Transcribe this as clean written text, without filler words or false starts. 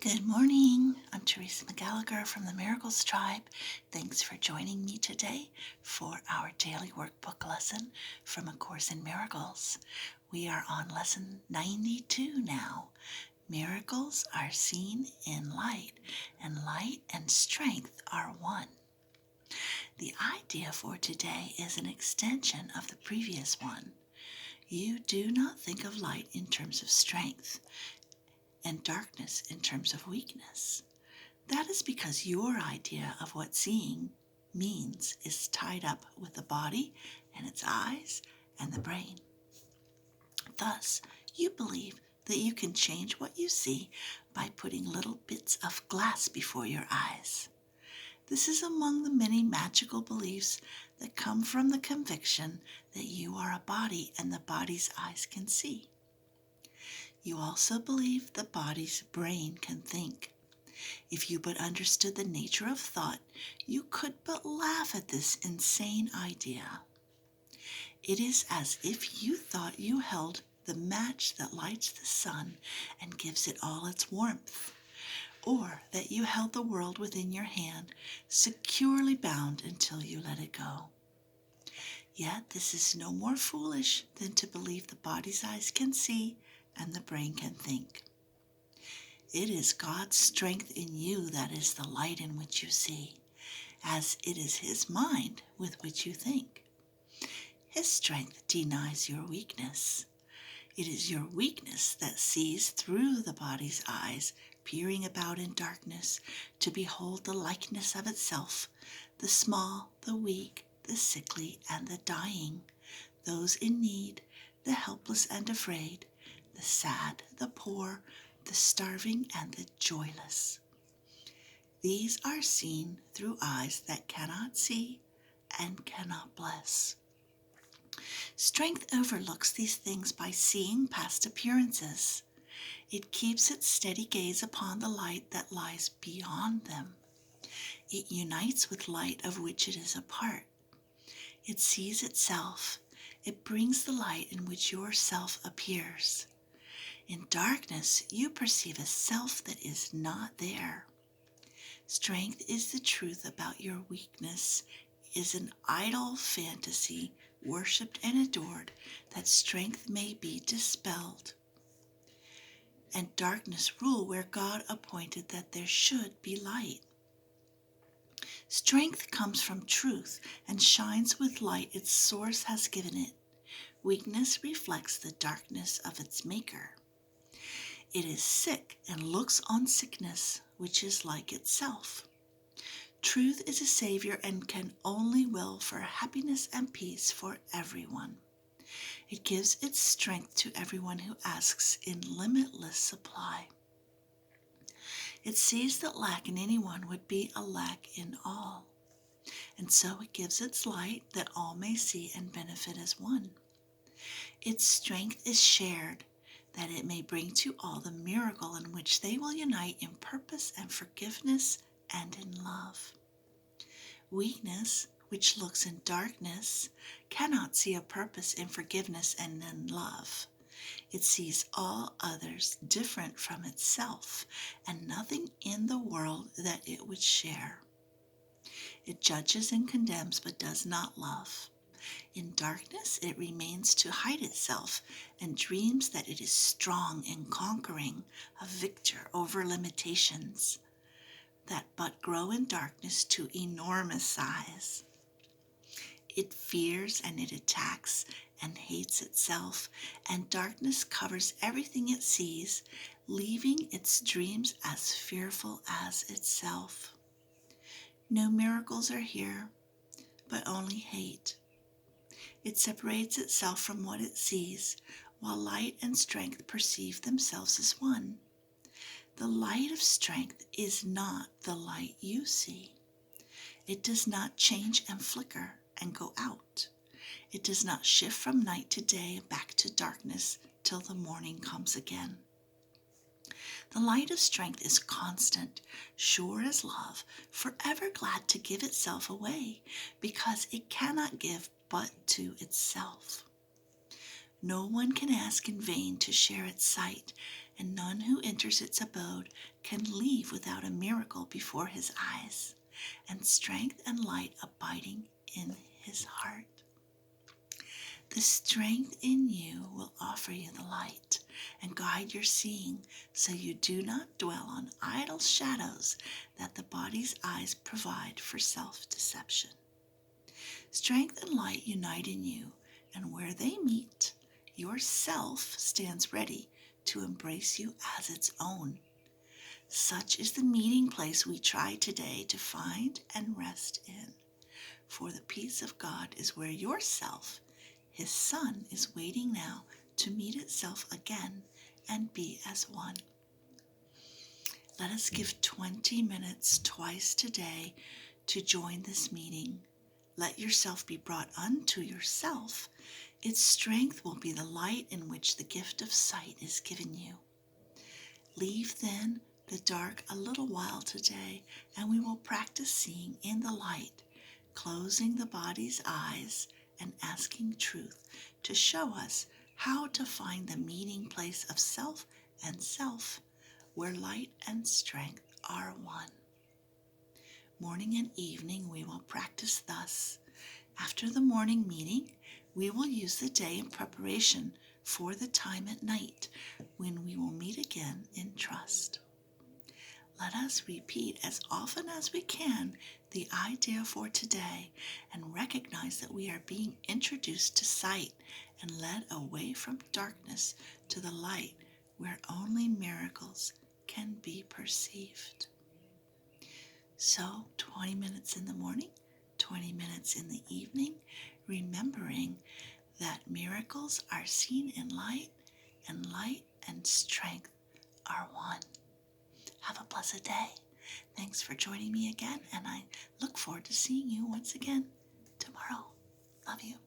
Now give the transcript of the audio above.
Good morning. I'm Teresa McGallagher from the Miracles Tribe. Thanks for joining me today for our daily workbook lesson from A Course in Miracles. We are on lesson 92 now. Miracles are seen in light, and light and strength are one. The idea for today is an extension of the previous one. You do not think of light in terms of strength and darkness in terms of weakness. That is because your idea of what seeing means is tied up with the body and its eyes and the brain. Thus, you believe that you can change what you see by putting little bits of glass before your eyes. This is among the many magical beliefs that come from the conviction that you are a body and the body's eyes can see. You also believe the body's brain can think. If you but understood the nature of thought, you could but laugh at this insane idea. It is as if you thought you held the match that lights the sun and gives it all its warmth, or that you held the world within your hand, securely bound until you let it go. Yet this is no more foolish than to believe the body's eyes can see and the brain can think. It is God's strength in you that is the light in which you see, as it is His mind with which you think. His strength denies your weakness. It is your weakness that sees through the body's eyes, peering about in darkness to behold the likeness of itself, the small, the weak, the sickly, and the dying, those in need, the helpless and afraid, the sad, the poor, the starving, and the joyless. These are seen through eyes that cannot see and cannot bless. Strength overlooks these things by seeing past appearances. It keeps its steady gaze upon the light that lies beyond them. It unites with light of which it is a part. It sees itself. It brings the light in which your self appears. In darkness, you perceive a self that is not there. Strength is the truth about your weakness, is an idle fantasy, worshipped and adored, that strength may be dispelled, and darkness rule where God appointed that there should be light. Strength comes from truth and shines with light its source has given it. Weakness reflects the darkness of its maker. It is sick and looks on sickness, which is like itself. Truth is a savior and can only will for happiness and peace for everyone. It gives its strength to everyone who asks in limitless supply. It sees that lack in anyone would be a lack in all, and so it gives its light that all may see and benefit as one. Its strength is shared, that it may bring to all the miracle in which they will unite in purpose and forgiveness and in love. Weakness, which looks in darkness, cannot see a purpose in forgiveness and in love. It sees all others different from itself, and nothing in the world that it would share. It judges and condemns, but does not love. In darkness it remains to hide itself, and dreams that it is strong and conquering, a victor over limitations that but grow in darkness to enormous size. It fears and it attacks and hates itself, and darkness covers everything it sees, leaving its dreams as fearful as itself. No miracles are here, but only hate. It separates itself from what it sees, while light and strength perceive themselves as one. The light of strength is not the light you see. It does not change and flicker and go out. It does not shift from night to day and back to darkness till the morning comes again. The light of strength is constant, sure as love, forever glad to give itself away, because it cannot give but to itself. No one can ask in vain to share its sight, and none who enters its abode can leave without a miracle before his eyes, and strength and light abiding in his heart. The strength in you will offer you the light and guide your seeing, so you do not dwell on idle shadows that the body's eyes provide for self-deception. Strength and light unite in you, and where they meet, your self stands ready to embrace you as its own. Such is the meeting place we try today to find and rest in. For the peace of God is where your self, his Son, is waiting now to meet itself again and be as one. Let us give 20 minutes twice today to join this meeting. Let yourself be brought unto yourself. Its strength will be the light in which the gift of sight is given you. Leave then the dark a little while today, and we will practice seeing in the light, closing the body's eyes and asking truth to show us how to find the meeting place of self and self, where light and strength are one. Morning and evening we will practice thus. After the morning meeting, we will use the day in preparation for the time at night, when we will meet again in trust. Let us repeat as often as we can the idea for today, and recognize that we are being introduced to sight and led away from darkness to the light where only miracles can be perceived. So 20 minutes in the morning, 20 minutes in the evening, remembering that miracles are seen in light, and light and strength are one. Have a blessed day. Thanks for joining me again, and I look forward to seeing you once again tomorrow. Love you.